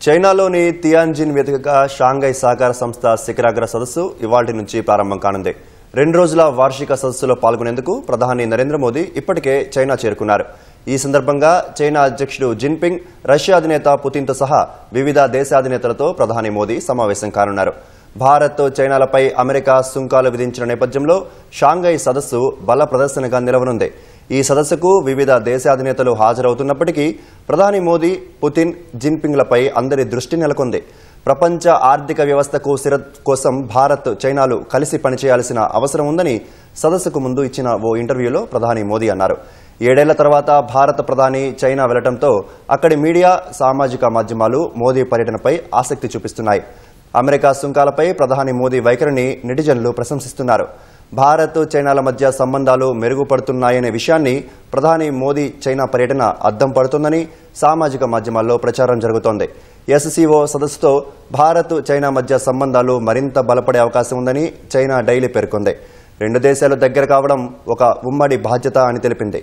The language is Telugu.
చైనాలోని తియాన్జిన్ వేదికగా షాంఘై సహకార సంస్థ శిఖరాగ్ర సదస్సు ఇవాల్టి నుంచి ప్రారంభం కానుంది. 2 రోజుల వార్షిక సదస్సులో పాల్గొనేందుకు ప్రధాని నరేంద్ర మోదీ ఇప్పటికే చైనా చేరుకున్నారు. ఈ సందర్భంగా చైనా అధ్యక్షుడు జిన్పింగ్, రష్యా అధినేత పుతిన్తో సహా వివిధ దేశాధినేతలతో ప్రధాని మోదీ సమావేశం కానున్నారు. భారత్, చైనాలపై అమెరికా సుంకాలు విధించిన నేపథ్యంలో షాంఘై సదస్సు బల ప్రదర్శనగా నిలవనుంది. ఈ సదస్సుకు వివిధ దేశాధినేతలు హాజరవుతున్నప్పటికీ ప్రధాని మోదీ, పుతిన్, జిన్పింగ్లపై అందరి దృష్టి నెలకొంది. ప్రపంచ ఆర్థిక వ్యవస్థకు స్థిరత కోసం భారత్, చైనాలు కలిసి పనిచేయాల్సిన అవసరం ఉందని సదస్సుకు ముందు ఇచ్చిన ఓ ఇంటర్వ్యూలో ప్రధాని మోదీ అన్నారు. 7 ఏళ్ల తర్వాత భారత ప్రధాని చైనా వెళ్లడంతో అక్కడి మీడియా, సామాజిక మాధ్యమాలు మోదీ పర్యటనపై ఆసక్తి చూపిస్తున్నాయి. అమెరికా సుంకాలపై ప్రధాని మోదీ వైఖరిని నెటిజన్లు ప్రశంసిస్తున్నారు. భారత్, చైనాల మధ్య సంబంధాలు మెరుగుపడుతున్నాయనే విషయాన్ని ప్రధాని మోదీ చైనా పర్యటన అద్దం పడుతుందని సామాజిక మాధ్యమాల్లో ప్రచారం జరుగుతోంది. ఎస్సీఓ సదస్సుతో భారత్, చైనా మధ్య సంబంధాలు మరింత బలపడే అవకాశం ఉందని చైనా డైలీ పేర్కొంది. 2 దేశాలు దగ్గర కావడం ఒక ఉమ్మడి బాధ్యత అని తెలిపింది.